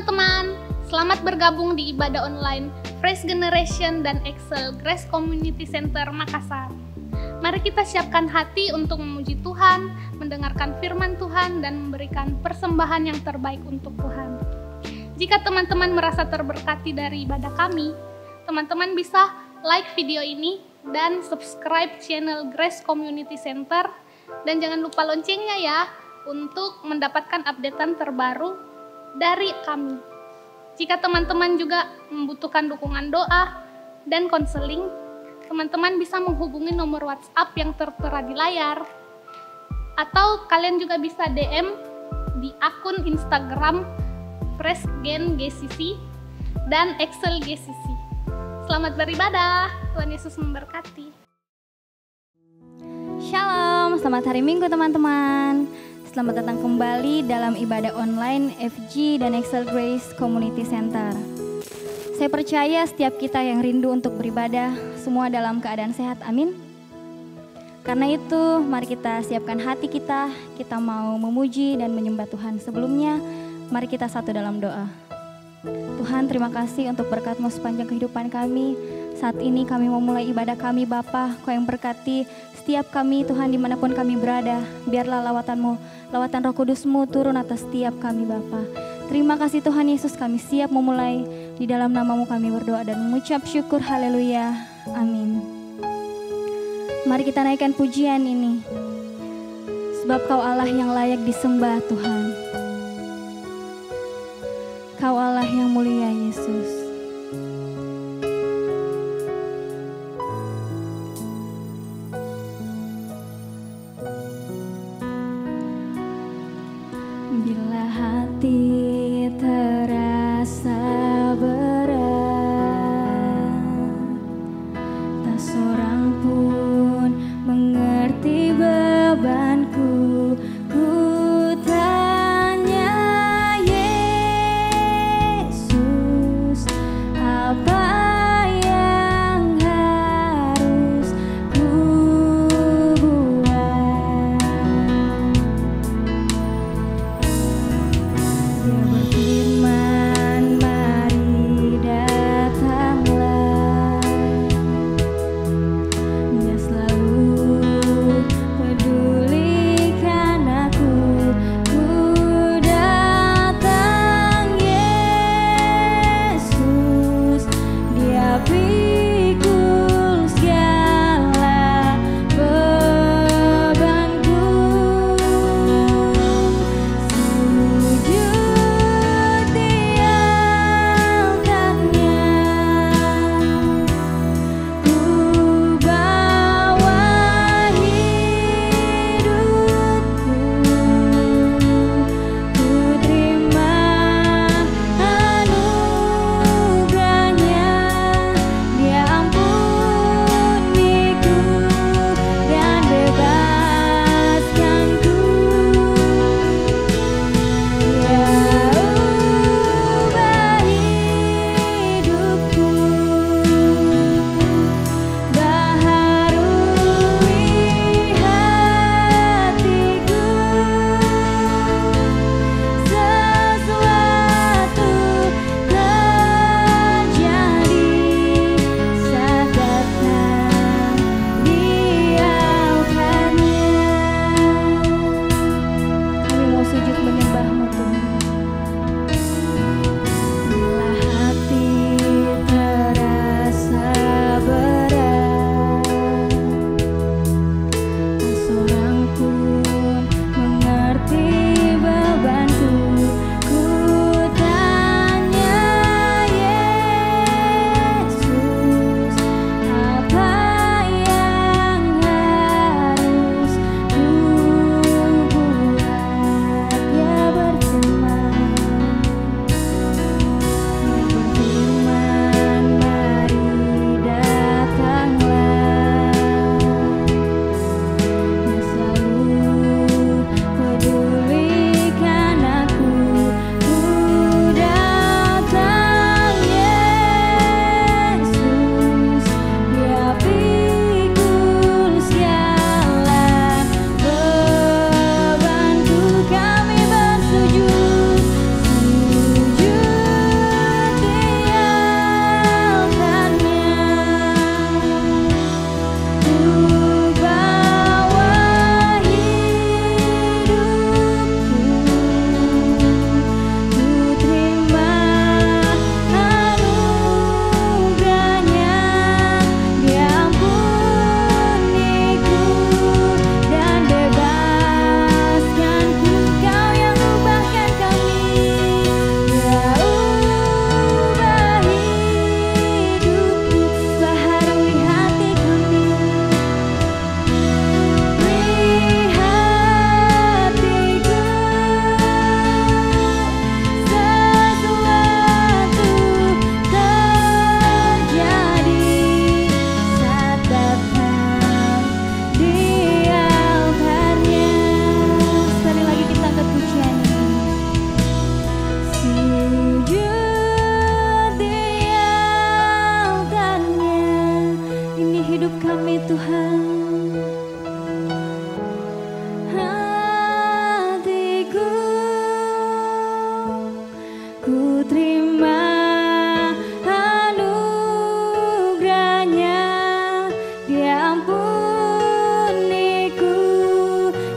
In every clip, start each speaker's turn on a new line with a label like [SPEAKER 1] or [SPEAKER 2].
[SPEAKER 1] teman-teman, selamat bergabung di ibadah online Fresh Generation dan Excel Grace Community Center Makassar. Mari kita siapkan hati untuk memuji Tuhan, mendengarkan firman Tuhan, dan memberikan persembahan yang terbaik untuk Tuhan. Jika teman-teman merasa terberkati dari ibadah kami, teman-teman bisa like video ini dan subscribe channel Grace Community Center, dan jangan lupa loncengnya ya untuk mendapatkan updatean terbaru dari kami. Jika teman-teman juga membutuhkan dukungan doa dan konseling, teman-teman bisa menghubungi nomor WhatsApp yang tertera di layar, atau kalian juga bisa DM di akun Instagram Fresh Gen GCC dan Excel GCC. Selamat beribadah, Tuhan Yesus memberkati.
[SPEAKER 2] Shalom, selamat hari Minggu teman-teman. Selamat datang kembali dalam ibadah online FG dan Excel Grace Community Center. Saya percaya setiap kita yang rindu untuk beribadah, semua dalam keadaan sehat, amin. Karena itu, mari kita siapkan hati kita mau memuji dan menyembah Tuhan. Sebelumnya, mari kita satu dalam doa. Tuhan, terima kasih untuk berkat-Mu sepanjang kehidupan kami. Saat ini kami memulai ibadah kami, Bapa. Kau yang berkati setiap kami, Tuhan, dimanapun kami berada. Biarlah lawatan-Mu, lawatan Roh Kudus-Mu turun atas setiap kami, Bapa. Terima kasih Tuhan Yesus, kami siap memulai. Di dalam nama-Mu kami berdoa dan mengucap syukur, haleluya, amin. Mari kita naikkan pujian ini. Sebab Kau Allah yang layak disembah, Tuhan. Kau Allah yang mulia, Yesus. Bila hati terasa berat, tak seorang pun mengerti bebanku. Ku tanya Yesus, apa yang harus ku buat? Dia berfirman, mari datanglah. Dia selalu pedulikan aku. Ku datang Yesus, Dia pikul segala bebanku. Sujud di altarnya, ku bawa hidupku. Ku terima anugerahnya, Dia kami Tuhan. Hatiku ku terima anugerahnya, Dia ampuniku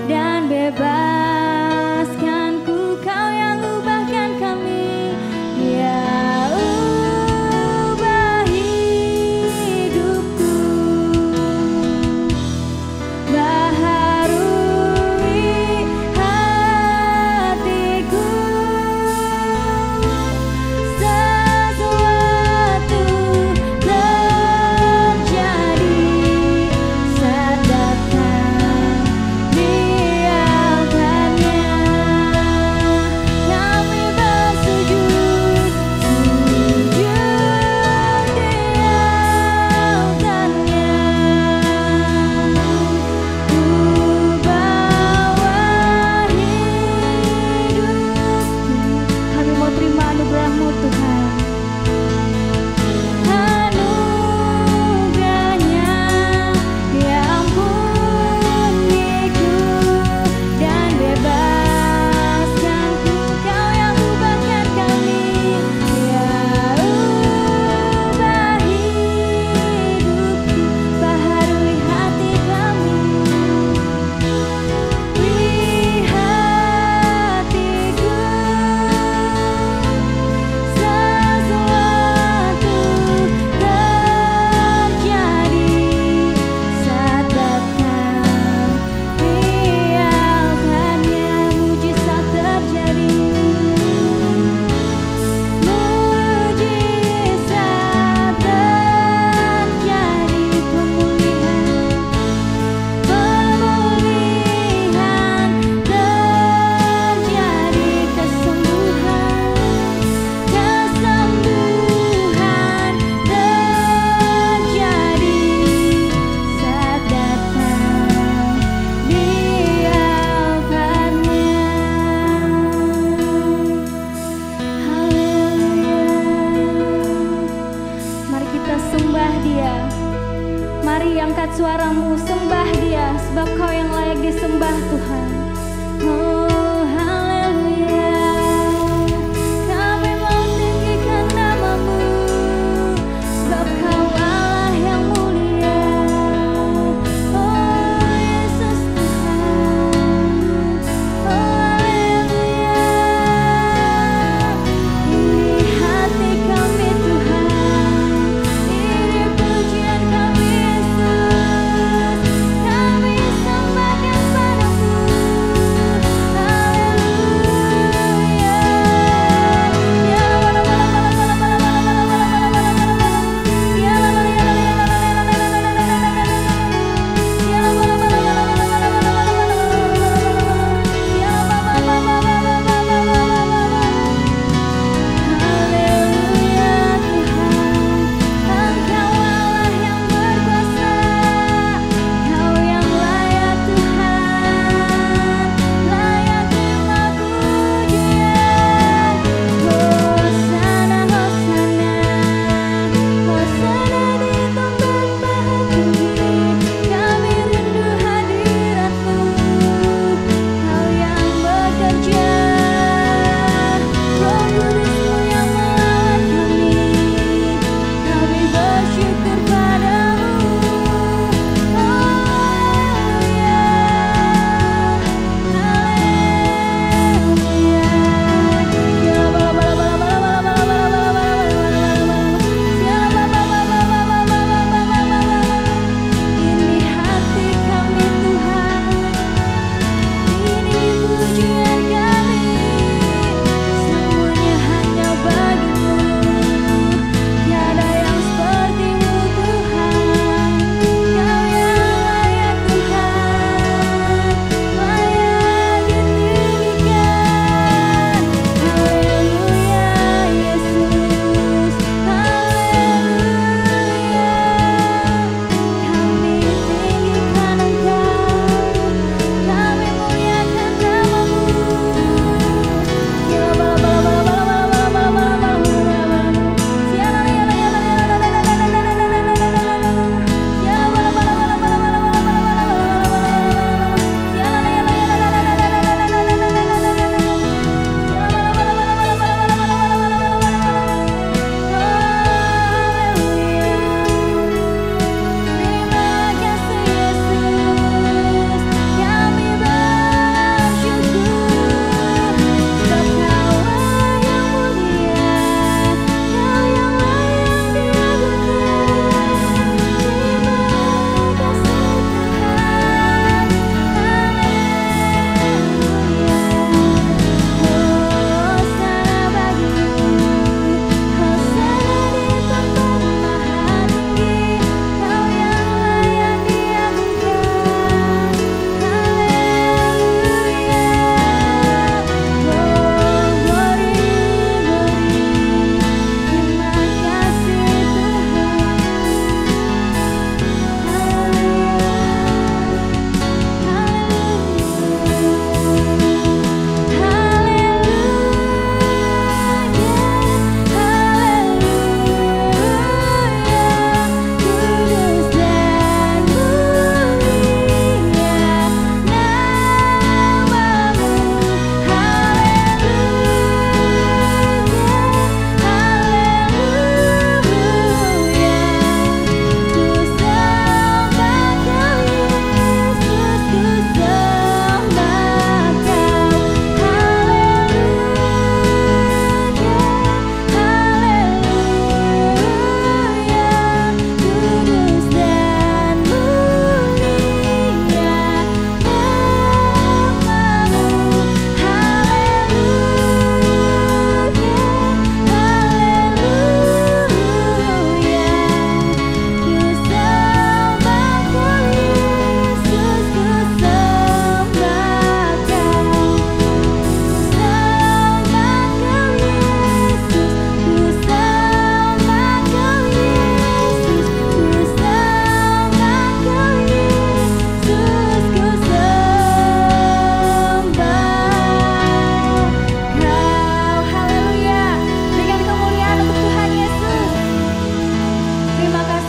[SPEAKER 2] dan bebaskanku. Kau yang ubahkan kami, Dia ubah hidupku, baharui hatiku. Sesuatu terjadi saat datang biarkannya. Kami bersujud, sujud di altarnya. Ku bawa hidupku, kami mau terima anugerah-Mu Tuhan. Anugerahnya, Dia ampuniku dan bebaskanku. Kau yang ubahkan kami, Dia ubah hidupku, baharui hati kami. Wih hatiku, sesuatu terjadi saat datang biarkannya. Mujizat terjadi, mujizat terjadi, pemulihan terjadi, kesembuhan terjadi saat datang biarkannya. Haleluya. Mari kita sembah Dia. Mari angkat suaramu, sembah Dia, sebab Kau yang layak disembah Tuhan. Oh haleluya, kami mau tinggikan nama-Mu, sebab Kau Allah yang mulia. Oh Yesus Tuhan, oh haleluya. Ini hati kami Tuhan, ini pujian kami Yesus, kami sembahkan padamu.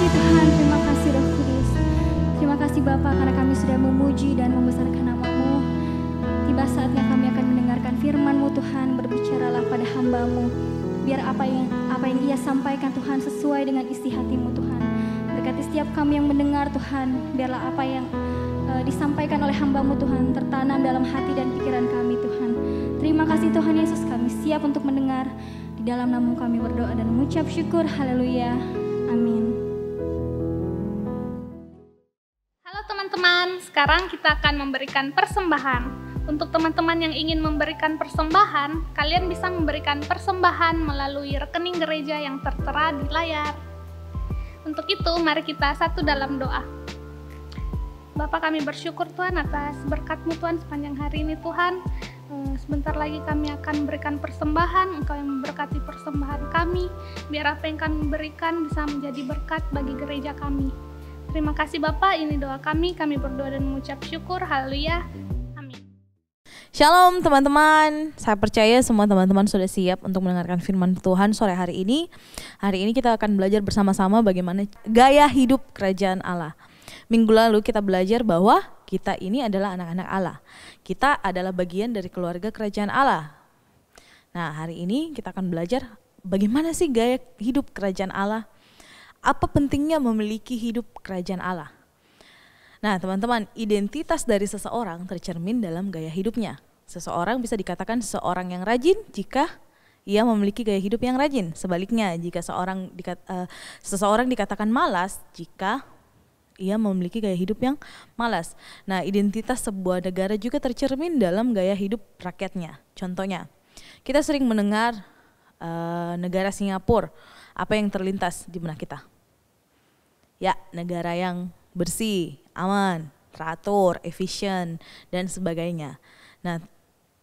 [SPEAKER 2] kasih Tuhan, terima kasih Roh Kudus. Terima kasih Bapa karena kami sudah memuji dan membesarkan nama-Mu. Tiba saatnya kami akan mendengarkan firman-Mu Tuhan, berbicaralah pada hamba-Mu. Biar apa yang Ia sampaikan Tuhan sesuai dengan isi hati-Mu Tuhan. Berkati setiap kami yang mendengar Tuhan, biarlah apa yang disampaikan oleh hamba-Mu Tuhan tertanam dalam hati dan pikiran kami Tuhan. Terima kasih Tuhan Yesus, kami siap untuk mendengar. Di dalam nama kami berdoa dan mengucap syukur. Haleluya. Amin.
[SPEAKER 1] Halo teman-teman, sekarang kita akan memberikan persembahan. Untuk teman-teman yang ingin memberikan persembahan, kalian bisa memberikan persembahan melalui rekening gereja yang tertera di layar. Untuk itu, mari kita satu dalam doa. Bapa, kami bersyukur Tuhan atas berkat-Mu Tuhan sepanjang hari ini Tuhan. Sebentar lagi kami akan memberikan persembahan, Engkau yang memberkati persembahan kami, biar apa yang kami berikan bisa menjadi berkat bagi gereja kami. Terima kasih Bapa, ini doa kami berdoa dan mengucap syukur. Haleluya. Amin.
[SPEAKER 3] Shalom teman-teman, saya percaya semua teman-teman sudah siap untuk mendengarkan firman Tuhan sore hari ini. Hari ini kita akan belajar bersama-sama bagaimana gaya hidup kerajaan Allah. Minggu lalu kita belajar bahwa kita ini adalah anak-anak Allah. Kita adalah bagian dari keluarga kerajaan Allah. Nah, hari ini kita akan belajar bagaimana sih gaya hidup kerajaan Allah. Apa pentingnya memiliki hidup kerajaan Allah? Nah, teman-teman, identitas dari seseorang tercermin dalam gaya hidupnya. Seseorang bisa dikatakan seorang yang rajin jika ia memiliki gaya hidup yang rajin. Sebaliknya, jika seseorang dikatakan malas jika ia memiliki gaya hidup yang malas. Nah, identitas sebuah negara juga tercermin dalam gaya hidup rakyatnya. Contohnya, kita sering mendengar negara Singapura. Apa yang terlintas di benak kita? Ya, negara yang bersih, aman, teratur, efisien, dan sebagainya. Nah,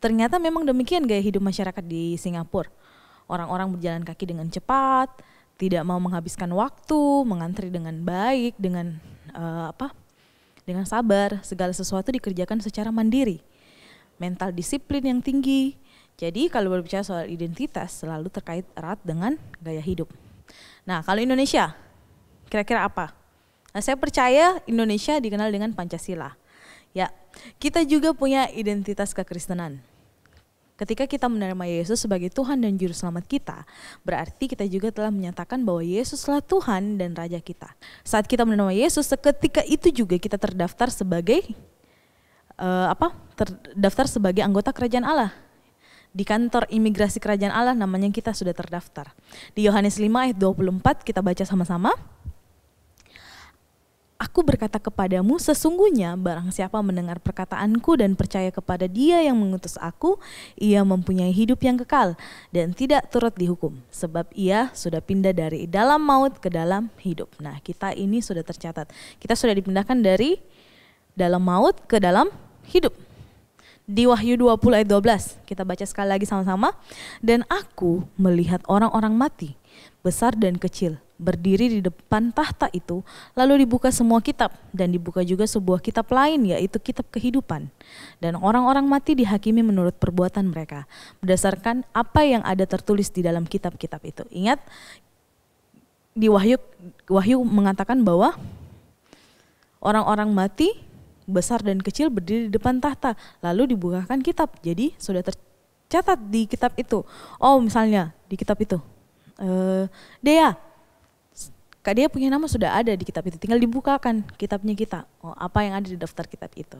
[SPEAKER 3] ternyata memang demikian gaya hidup masyarakat di Singapura. Orang-orang berjalan kaki dengan cepat, tidak mau menghabiskan waktu, mengantri dengan baik, dengan dengan sabar. Segala sesuatu dikerjakan secara mandiri. Mental disiplin yang tinggi. Jadi kalau berbicara soal identitas selalu terkait erat dengan gaya hidup. Nah, kalau Indonesia, kira-kira apa? Nah, saya percaya Indonesia dikenal dengan Pancasila. Ya, kita juga punya identitas kekristenan. Ketika kita menerima Yesus sebagai Tuhan dan Juru Selamat kita, berarti kita juga telah menyatakan bahwa Yesuslah Tuhan dan Raja kita. Saat kita menerima Yesus, seketika itu juga kita terdaftar sebagai terdaftar sebagai anggota kerajaan Allah. Di kantor imigrasi kerajaan Allah namanya kita sudah terdaftar. Di Yohanes 5 ayat 24 kita baca sama-sama. Aku berkata kepadamu, sesungguhnya barang siapa mendengar perkataanku dan percaya kepada Dia yang mengutus aku, ia mempunyai hidup yang kekal dan tidak turut dihukum, sebab ia sudah pindah dari dalam maut ke dalam hidup. Nah, kita ini sudah tercatat. Kita sudah dipindahkan dari dalam maut ke dalam hidup. Di Wahyu 20 ayat 12, kita baca sekali lagi sama-sama. Dan aku melihat orang-orang mati, besar dan kecil, berdiri di depan tahta itu, lalu dibuka semua kitab, dan dibuka juga sebuah kitab lain, yaitu kitab kehidupan. Dan orang-orang mati dihakimi menurut perbuatan mereka, berdasarkan apa yang ada tertulis di dalam kitab-kitab itu. Ingat, di Wahyu mengatakan bahwa orang-orang mati, besar dan kecil, berdiri di depan tahta, lalu dibukakan kitab. Jadi sudah tercatat di kitab itu. Oh, misalnya di kitab itu, Kak Dea punya nama sudah ada di kitab itu, tinggal dibukakan kitabnya kita. Oh, apa yang ada di daftar kitab itu.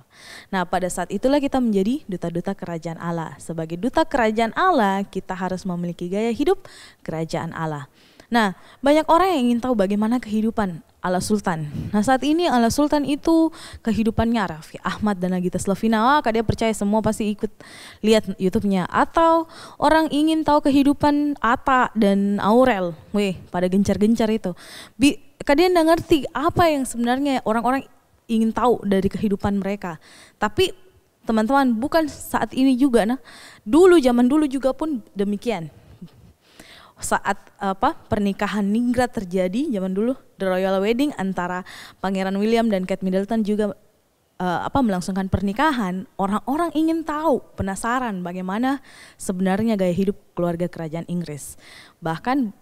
[SPEAKER 3] Nah, pada saat itulah kita menjadi duta-duta kerajaan Allah. Sebagai duta kerajaan Allah, kita harus memiliki gaya hidup kerajaan Allah. Nah, banyak orang yang ingin tahu bagaimana kehidupan ala Sultan. Nah, saat ini ala Sultan itu kehidupannya Raffi Ahmad dan Nagita Slavina. Kak Dea percaya semua pasti ikut lihat YouTube-nya. Atau orang ingin tahu kehidupan Atta dan Aurel. Pada gencar-gencar itu. Kak Dea nggak ngerti apa yang sebenarnya orang-orang ingin tahu dari kehidupan mereka. Tapi teman-teman, bukan saat ini juga. Nah, zaman dulu juga pun demikian. Saat pernikahan ningrat terjadi zaman dulu, the royal wedding antara Pangeran William dan Kate Middleton juga melangsungkan pernikahan, orang-orang ingin tahu, penasaran bagaimana sebenarnya gaya hidup keluarga kerajaan Inggris. Bahkan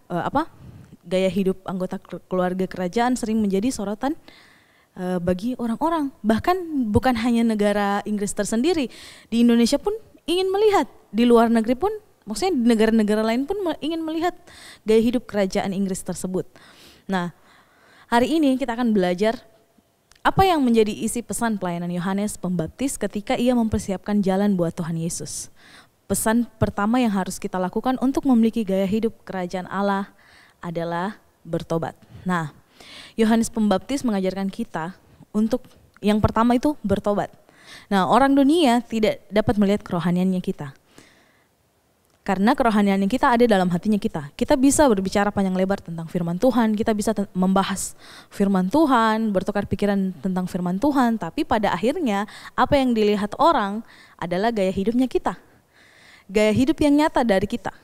[SPEAKER 3] gaya hidup anggota keluarga kerajaan sering menjadi sorotan bagi orang-orang. Bahkan bukan hanya negara Inggris tersendiri, di Indonesia pun ingin melihat, di luar negeri pun, maksudnya di negara-negara lain pun ingin melihat gaya hidup kerajaan Inggris tersebut. Nah, hari ini kita akan belajar apa yang menjadi isi pesan pelayanan Yohanes Pembaptis ketika ia mempersiapkan jalan buat Tuhan Yesus. Pesan pertama yang harus kita lakukan untuk memiliki gaya hidup kerajaan Allah adalah bertobat. Nah, Yohanes Pembaptis mengajarkan kita untuk yang pertama itu bertobat. Nah, orang dunia tidak dapat melihat kerohaniannya kita. Karena kerohanian yang kita ada dalam hatinya kita. Kita bisa berbicara panjang lebar tentang firman Tuhan, kita bisa membahas firman Tuhan, bertukar pikiran tentang firman Tuhan, tapi pada akhirnya apa yang dilihat orang adalah gaya hidupnya kita. Gaya hidup yang nyata dari kita.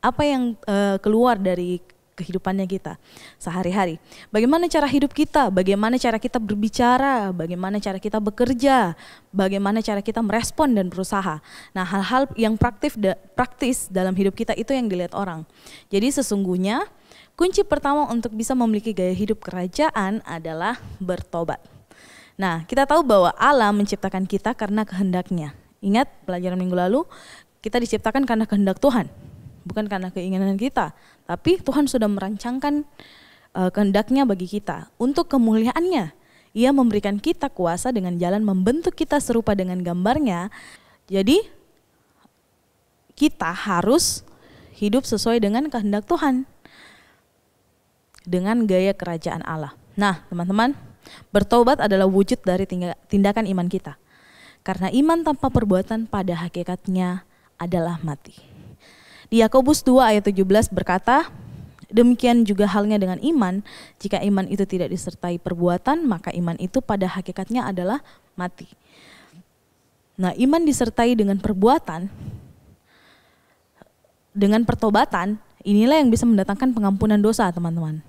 [SPEAKER 3] Apa yang keluar dari kehidupannya kita sehari-hari. Bagaimana cara hidup kita, bagaimana cara kita berbicara, bagaimana cara kita bekerja, bagaimana cara kita merespon dan berusaha. Nah, hal-hal yang praktis dalam hidup kita itu yang dilihat orang. Jadi sesungguhnya kunci pertama untuk bisa memiliki gaya hidup kerajaan adalah bertobat. Nah, kita tahu bahwa Allah menciptakan kita karena kehendaknya. Ingat pelajaran minggu lalu, kita diciptakan karena kehendak Tuhan. Bukan karena keinginan kita, tapi Tuhan sudah merancangkan kehendaknya bagi kita. Untuk kemuliaannya, Ia memberikan kita kuasa dengan jalan membentuk kita serupa dengan gambarnya. Jadi kita harus hidup sesuai dengan kehendak Tuhan, dengan gaya kerajaan Allah. Nah, teman-teman, bertobat adalah wujud dari tindakan iman kita. Karena iman tanpa perbuatan pada hakikatnya adalah mati. Di Yakobus 2 ayat 17 berkata, demikian juga halnya dengan iman, jika iman itu tidak disertai perbuatan, maka iman itu pada hakikatnya adalah mati. Nah, iman disertai dengan perbuatan, dengan pertobatan, inilah yang bisa mendatangkan pengampunan dosa, teman-teman.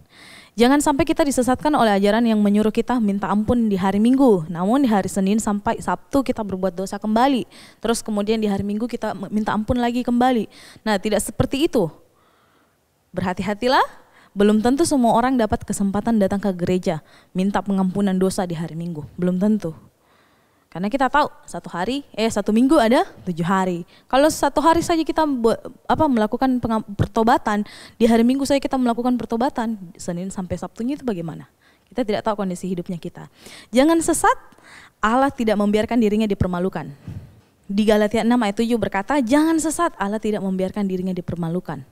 [SPEAKER 3] Jangan sampai kita disesatkan oleh ajaran yang menyuruh kita minta ampun di hari Minggu, namun di hari Senin sampai Sabtu kita berbuat dosa kembali. Terus kemudian di hari Minggu kita minta ampun lagi kembali. Nah, tidak seperti itu. Berhati-hatilah, belum tentu semua orang dapat kesempatan datang ke gereja minta pengampunan dosa di hari Minggu. Belum tentu. Karena kita tahu satu minggu ada 7 hari. Kalau satu hari saja kita melakukan pertobatan, di hari Minggu saja kita melakukan pertobatan, Senin sampai Sabtunya itu bagaimana? Kita tidak tahu kondisi hidupnya kita. Jangan sesat, Allah tidak membiarkan dirinya dipermalukan. Di Galatia 6 ayat 7 berkata, jangan sesat, Allah tidak membiarkan dirinya dipermalukan.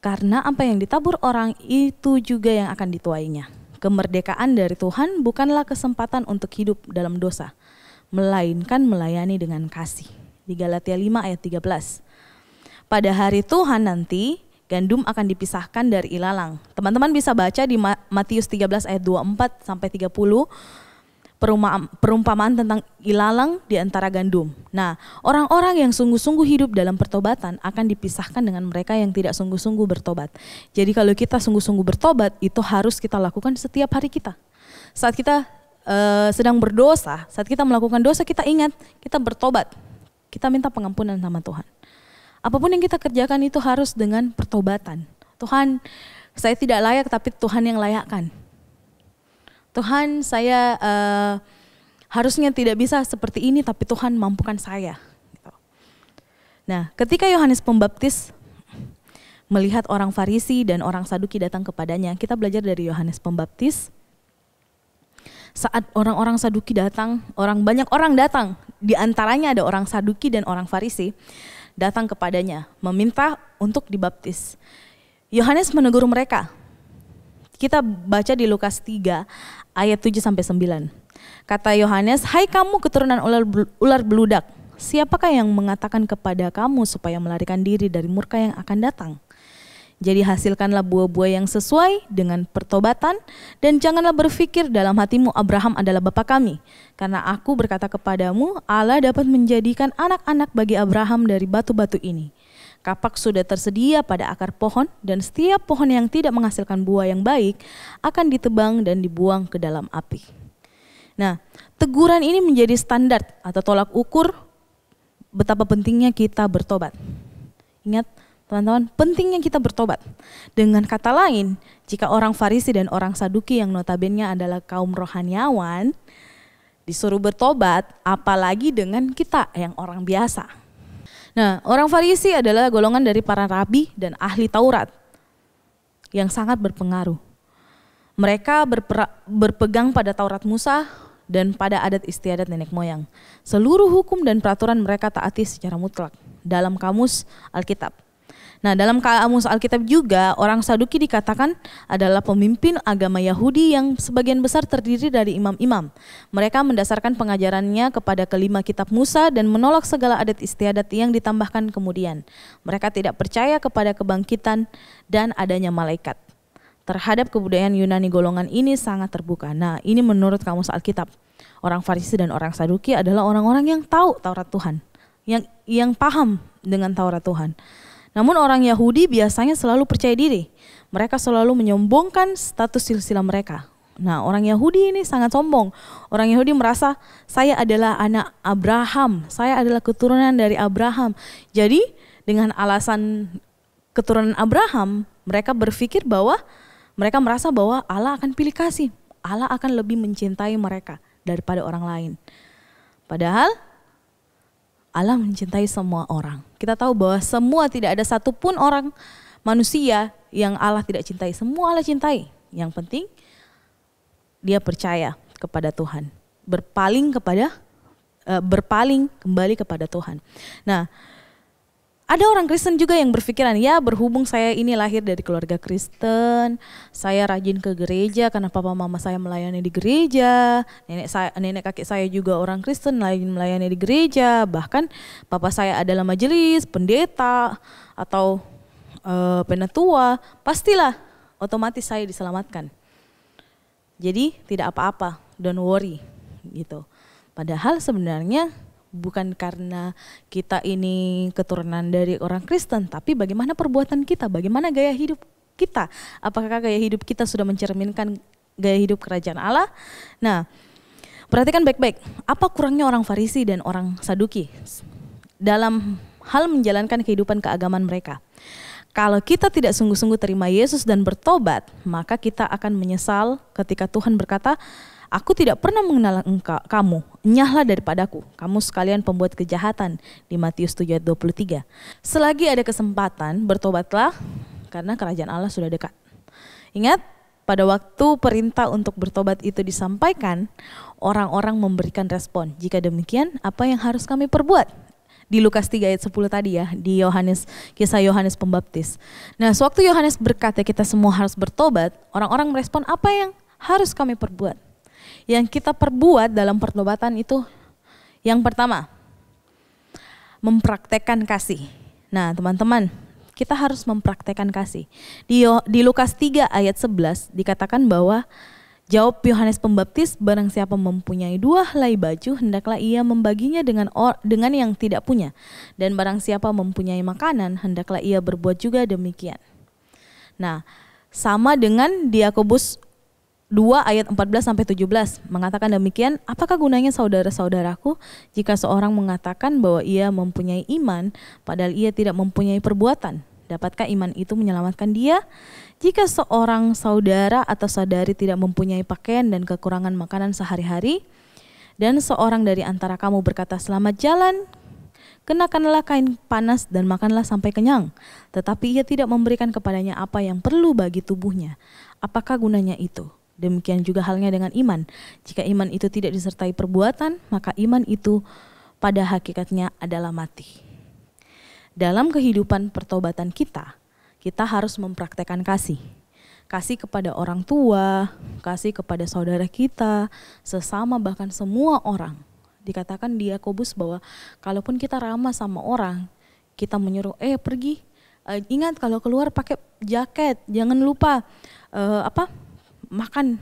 [SPEAKER 3] Karena apa yang ditabur orang itu juga yang akan dituainya. Kemerdekaan dari Tuhan bukanlah kesempatan untuk hidup dalam dosa, melainkan melayani dengan kasih. Di Galatia 5 ayat 13. Pada hari Tuhan nanti, gandum akan dipisahkan dari ilalang. Teman-teman bisa baca di Matius 13 ayat 24 sampai 30, perumpamaan tentang ilalang di antara gandum. Nah, orang-orang yang sungguh-sungguh hidup dalam pertobatan akan dipisahkan dengan mereka yang tidak sungguh-sungguh bertobat. Jadi kalau kita sungguh-sungguh bertobat, itu harus kita lakukan setiap hari kita. Saat kita sedang berdosa, saat kita melakukan dosa, kita ingat, kita bertobat, kita minta pengampunan sama Tuhan. Apapun yang kita kerjakan itu harus dengan pertobatan. Tuhan, saya tidak layak tapi Tuhan yang layakkan. Tuhan, saya harusnya tidak bisa seperti ini tapi Tuhan mampukan saya. Nah, ketika Yohanes Pembaptis melihat orang Farisi dan orang Saduki datang kepadanya, kita belajar dari Yohanes Pembaptis. Saat orang-orang Saduki datang, banyak orang datang, di antaranya ada orang Saduki dan orang Farisi, datang kepadanya, meminta untuk dibaptis. Yohanes menegur mereka. Kita baca di Lukas 3 ayat 7-9. Kata Yohanes, hai kamu keturunan ular beludak, siapakah yang mengatakan kepada kamu supaya melarikan diri dari murka yang akan datang? Jadi hasilkanlah buah-buah yang sesuai dengan pertobatan dan janganlah berpikir dalam hatimu Abraham adalah bapa kami. Karena aku berkata kepadamu, Allah dapat menjadikan anak-anak bagi Abraham dari batu-batu ini. Kapak sudah tersedia pada akar pohon dan setiap pohon yang tidak menghasilkan buah yang baik akan ditebang dan dibuang ke dalam api. Nah, teguran ini menjadi standar atau tolak ukur betapa pentingnya kita bertobat. Ingat, teman-teman, pentingnya kita bertobat. Dengan kata lain, jika orang Farisi dan orang Saduki yang notabene adalah kaum rohaniawan disuruh bertobat, apalagi dengan kita yang orang biasa. Nah, orang Farisi adalah golongan dari para rabi dan ahli Taurat yang sangat berpengaruh. Mereka berpegang pada Taurat Musa dan pada adat istiadat nenek moyang. Seluruh hukum dan peraturan mereka taati secara mutlak dalam kamus Alkitab. Nah, dalam kamus Alkitab juga orang Saduki dikatakan adalah pemimpin agama Yahudi yang sebagian besar terdiri dari imam-imam. Mereka mendasarkan pengajarannya kepada kelima kitab Musa dan menolak segala adat istiadat yang ditambahkan kemudian. Mereka tidak percaya kepada kebangkitan dan adanya malaikat. Terhadap kebudayaan Yunani golongan ini sangat terbuka. Nah, ini menurut kamus Alkitab. Orang Farisi dan orang Saduki adalah orang-orang yang tahu Taurat Tuhan, yang paham dengan Taurat Tuhan. Namun orang Yahudi biasanya selalu percaya diri. Mereka selalu menyombongkan status silsilah mereka. Nah, orang Yahudi ini sangat sombong. Orang Yahudi merasa saya adalah anak Abraham, saya adalah keturunan dari Abraham. Jadi dengan alasan keturunan Abraham, mereka berpikir bahwa mereka merasa bahwa Allah akan pilih kasih. Allah akan lebih mencintai mereka daripada orang lain. Padahal Allah mencintai semua orang. Kita tahu bahwa tidak ada satupun orang manusia yang Allah tidak cintai. Semua Allah cintai. Yang penting dia percaya kepada Tuhan. Berpaling kembali kepada Tuhan. Nah, ada orang Kristen juga yang berpikiran, ya berhubung saya ini lahir dari keluarga Kristen, saya rajin ke gereja karena papa mama saya melayani di gereja, nenek kakek saya juga orang Kristen melayani di gereja, bahkan papa saya adalah majelis, pendeta atau penatua, pastilah otomatis saya diselamatkan. Jadi tidak apa-apa, don't worry gitu. Padahal sebenarnya bukan karena kita ini keturunan dari orang Kristen, tapi bagaimana perbuatan kita, bagaimana gaya hidup kita. Apakah gaya hidup kita sudah mencerminkan gaya hidup kerajaan Allah? Nah, perhatikan baik-baik, apa kurangnya orang Farisi dan orang Saduki dalam hal menjalankan kehidupan keagamaan mereka? Kalau kita tidak sungguh-sungguh terima Yesus dan bertobat, maka kita akan menyesal ketika Tuhan berkata, aku tidak pernah mengenal kamu, enyahlah daripadaku, kamu sekalian pembuat kejahatan, di Matius 7 ayat 23. Selagi ada kesempatan, bertobatlah karena kerajaan Allah sudah dekat. Ingat, pada waktu perintah untuk bertobat itu disampaikan, orang-orang memberikan respon. Jika demikian, apa yang harus kami perbuat? Di Lukas 3 ayat 10 tadi ya, di kisah Yohanes Pembaptis. Nah, sewaktu Yohanes berkata kita semua harus bertobat, orang-orang merespon, apa yang harus kami perbuat? Yang kita perbuat dalam pertobatan itu yang pertama, mempraktekkan kasih. Nah, teman-teman, kita harus mempraktekkan kasih. Di Lukas 3 ayat 11 dikatakan bahwa jawab Yohanes Pembaptis, barang siapa mempunyai 2 helai baju, hendaklah ia membaginya dengan yang tidak punya. Dan barang siapa mempunyai makanan, hendaklah ia berbuat juga demikian. Nah, sama dengan di Yakobus 2 ayat 14-17 mengatakan demikian, apakah gunanya saudara-saudaraku jika seorang mengatakan bahwa ia mempunyai iman padahal ia tidak mempunyai perbuatan? Dapatkah iman itu menyelamatkan dia? Jika seorang saudara atau saudari tidak mempunyai pakaian dan kekurangan makanan sehari-hari, dan seorang dari antara kamu berkata selamat jalan, kenakanlah kain panas dan makanlah sampai kenyang, tetapi ia tidak memberikan kepadanya apa yang perlu bagi tubuhnya, apakah gunanya itu? Demikian juga halnya dengan iman. Jika iman itu tidak disertai perbuatan, maka iman itu pada hakikatnya adalah mati. Dalam kehidupan pertobatan kita harus mempraktekkan kasih. Kasih kepada orang tua, kasih kepada saudara kita, sesama bahkan semua orang. Dikatakan di Yakobus bahwa kalaupun kita ramah sama orang, kita menyuruh, pergi, ingat kalau keluar pakai jaket, jangan lupa makan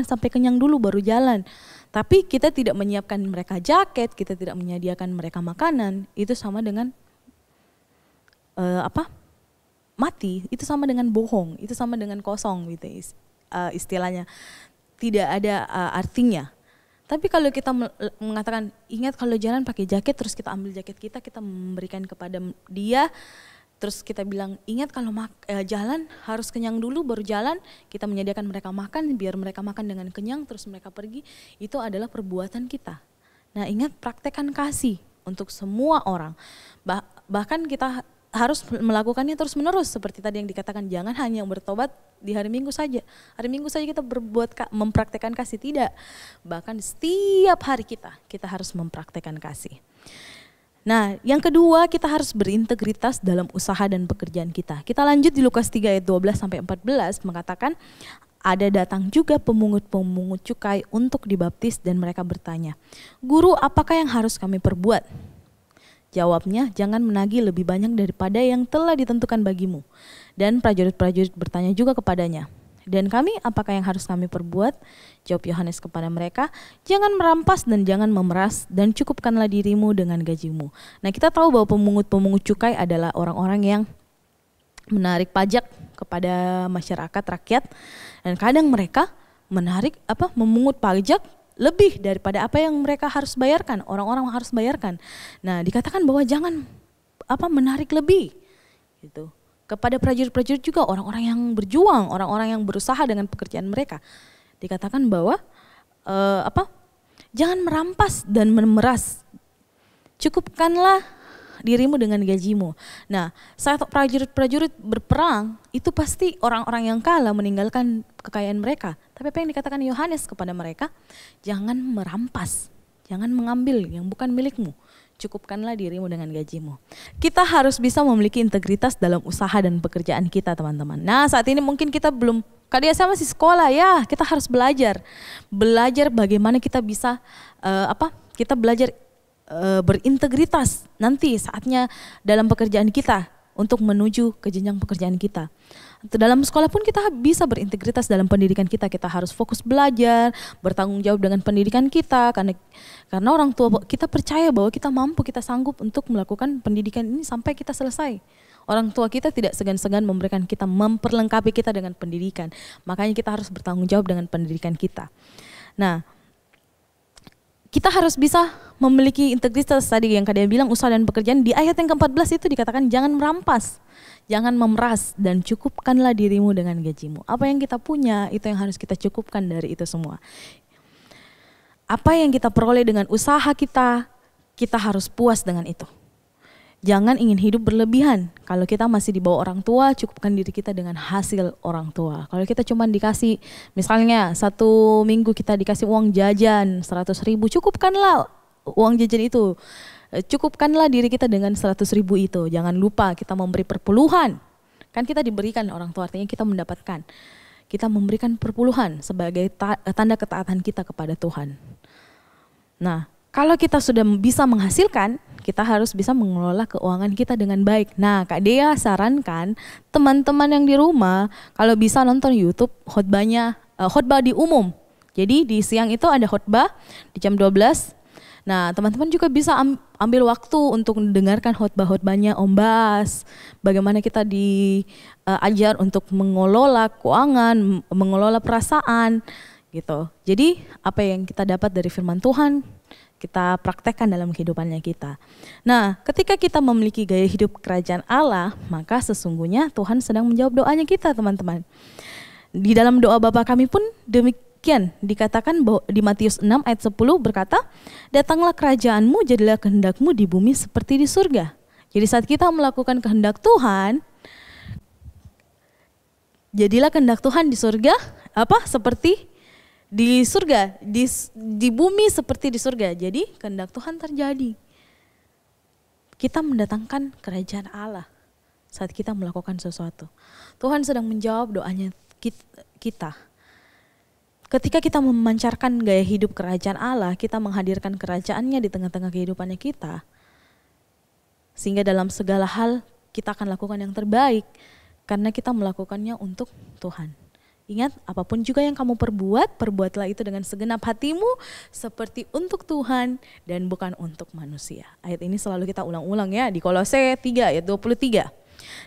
[SPEAKER 3] sampai kenyang dulu baru jalan. Tapi kita tidak menyiapkan mereka jaket, kita tidak menyediakan mereka makanan, itu sama dengan mati, itu sama dengan bohong, itu sama dengan kosong gitu istilahnya. Tidak ada artinya. Tapi kalau kita mengatakan, ingat kalau jalan pakai jaket, terus kita ambil jaket kita memberikan kepada dia, Terus kita bilang, ingat kalau jalan harus kenyang dulu baru jalan. Kita menyediakan mereka makan, biar mereka makan dengan kenyang terus mereka pergi. Itu adalah perbuatan kita. Nah ingat, praktekkan kasih untuk semua orang. Bahkan kita harus melakukannya terus menerus. Seperti tadi yang dikatakan, jangan hanya bertobat di hari Minggu saja. Hari Minggu saja kita mempraktekkan kasih, tidak. Bahkan setiap hari kita harus mempraktekkan kasih. Nah, yang kedua, kita harus berintegritas dalam usaha dan pekerjaan kita. Kita lanjut di Lukas 3 ayat 12 sampai 14 mengatakan, ada datang juga pemungut-pemungut cukai untuk dibaptis dan mereka bertanya, "Guru, apakah yang harus kami perbuat?" Jawabnya, "Jangan menagih lebih banyak daripada yang telah ditentukan bagimu." Dan prajurit-prajurit bertanya juga kepadanya, "Dan kami, apakah yang harus kami perbuat?" Jawab Yohanes kepada mereka, "Jangan merampas dan jangan memeras, dan cukupkanlah dirimu dengan gajimu." Nah, kita tahu bahwa pemungut-pemungut cukai adalah orang-orang yang menarik pajak kepada masyarakat rakyat, dan kadang mereka memungut pajak lebih daripada apa yang mereka harus bayarkan, orang-orang harus bayarkan. Nah, dikatakan bahwa jangan menarik lebih gitu. Kepada prajurit-prajurit juga, orang-orang yang berjuang, orang-orang yang berusaha dengan pekerjaan mereka, dikatakan bahwa jangan merampas dan memeras, cukupkanlah dirimu dengan gajimu. Nah, saat prajurit-prajurit berperang, itu pasti orang-orang yang kalah meninggalkan kekayaan mereka. Tapi apa yang dikatakan Yohanes kepada mereka? Jangan merampas, jangan mengambil yang bukan milikmu. Cukupkanlah dirimu dengan gajimu. Kita harus bisa memiliki integritas dalam usaha dan pekerjaan kita, teman-teman. Nah, saat ini mungkin kita belum, saya masih sekolah ya, kita harus belajar bagaimana kita bisa kita belajar berintegritas nanti saatnya dalam pekerjaan kita untuk menuju ke jenjang pekerjaan kita. Dalam sekolah pun kita bisa berintegritas dalam pendidikan kita. Kita harus fokus belajar, bertanggung jawab dengan pendidikan kita, karena orang tua kita percaya bahwa kita mampu, kita sanggup untuk melakukan pendidikan ini sampai kita selesai. Orang tua kita tidak segan-segan memberikan kita, memperlengkapi kita dengan pendidikan. Makanya kita harus bertanggung jawab dengan pendidikan kita. Nah, kita harus bisa memiliki integritas tadi yang kalian bilang, usaha dan pekerjaan. Di ayat yang ke-14 itu dikatakan jangan merampas, jangan memeras, dan cukupkanlah dirimu dengan gajimu. Apa yang kita punya itu yang harus kita cukupkan dari itu semua. Apa yang kita peroleh dengan usaha kita, kita harus puas dengan itu. Jangan ingin hidup berlebihan. Kalau kita masih di bawah orang tua, cukupkan diri kita dengan hasil orang tua. Kalau kita cuma dikasih, misalnya 1 minggu kita dikasih uang jajan 100.000, cukupkanlah uang jajan itu. Cukupkanlah diri kita dengan 100.000 itu. Jangan lupa kita memberi perpuluhan. Kan kita diberikan orang tua, artinya kita mendapatkan. Kita memberikan perpuluhan sebagai tanda ketaatan kita kepada Tuhan. Nah, kalau kita sudah bisa menghasilkan, kita harus bisa mengelola keuangan kita dengan baik. Nah, Kak Dea sarankan teman-teman yang di rumah kalau bisa nonton YouTube khotbah di umum. Jadi di siang itu ada khotbah di jam 12. Nah, teman-teman juga bisa ambil waktu untuk mendengarkan khotbah-khotbahnya Om Bas. Bagaimana kita diajar untuk mengelola keuangan, mengelola perasaan gitu. Jadi apa yang kita dapat dari firman Tuhan, kita praktekkan dalam kehidupannya kita. Nah, ketika kita memiliki gaya hidup kerajaan Allah, maka sesungguhnya Tuhan sedang menjawab doanya kita, teman-teman. Di dalam doa Bapa kami pun demikian dikatakan bahwa di Matius 6 ayat 10 berkata, "Datanglah kerajaanmu, jadilah kehendakmu di bumi seperti di surga." Jadi saat kita melakukan kehendak Tuhan, jadilah kehendak Tuhan di surga, seperti di surga, di bumi seperti di surga. Jadi kehendak Tuhan terjadi. Kita mendatangkan kerajaan Allah saat kita melakukan sesuatu. Tuhan sedang menjawab doanya kita. Ketika kita memancarkan gaya hidup kerajaan Allah, kita menghadirkan kerajaannya di tengah-tengah kehidupannya kita. Sehingga dalam segala hal kita akan lakukan yang terbaik karena kita melakukannya untuk Tuhan. Ingat, apapun juga yang kamu perbuatlah itu dengan segenap hatimu seperti untuk Tuhan dan bukan untuk manusia. Ayat ini selalu kita ulang-ulang ya di Kolose 3 ayat 23.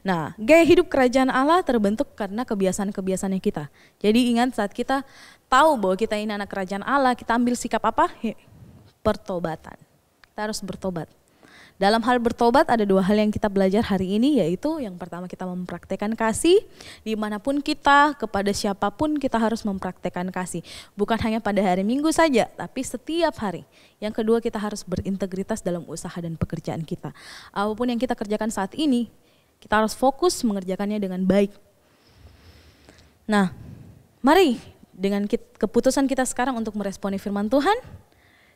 [SPEAKER 3] Nah, gaya hidup kerajaan Allah terbentuk karena kebiasaan-kebiasaannya kita. Jadi ingat, saat kita tahu bahwa kita ini anak kerajaan Allah, kita ambil sikap apa? Pertobatan. Kita harus bertobat. Dalam hal bertobat ada 2 hal yang kita belajar hari ini, yaitu yang pertama kita mempraktekkan kasih. Dimanapun kita, kepada siapapun kita harus mempraktekkan kasih. Bukan hanya pada hari Minggu saja, tapi setiap hari. Yang kedua kita harus berintegritas dalam usaha dan pekerjaan kita. Apapun yang kita kerjakan saat ini, kita harus fokus mengerjakannya dengan baik. Nah, mari dengan keputusan kita sekarang untuk meresponi firman Tuhan,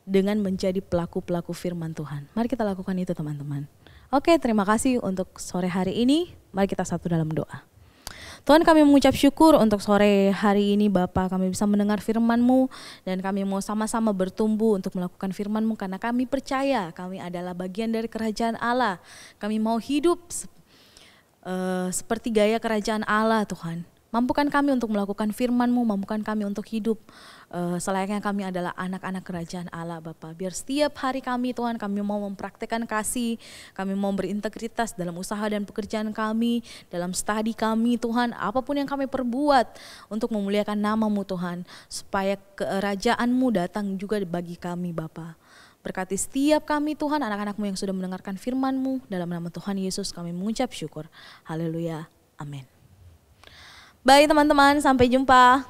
[SPEAKER 3] dengan menjadi pelaku-pelaku firman Tuhan. Mari kita lakukan itu teman-teman. Oke, terima kasih untuk sore hari ini. Mari kita satu dalam doa. Tuhan, kami mengucap syukur untuk sore hari ini Bapa, kami bisa mendengar firman-Mu dan kami mau sama-sama bertumbuh untuk melakukan firman-Mu karena kami percaya kami adalah bagian dari kerajaan Allah. Kami mau hidup seperti gaya kerajaan Allah Tuhan. Mampukan kami untuk melakukan firman-Mu, mampukan kami untuk hidup selayaknya kami adalah anak-anak kerajaan Allah Bapa. Biar setiap hari kami Tuhan, kami mau mempraktekkan kasih, kami mau berintegritas dalam usaha dan pekerjaan kami, dalam studi kami Tuhan, apapun yang kami perbuat untuk memuliakan nama-Mu Tuhan, supaya kerajaan-Mu datang juga bagi kami Bapa. Berkati setiap kami Tuhan, anak-anak-Mu yang sudah mendengarkan firman-Mu, dalam nama Tuhan Yesus kami mengucap syukur. Haleluya, amin. Baik teman-teman, sampai jumpa.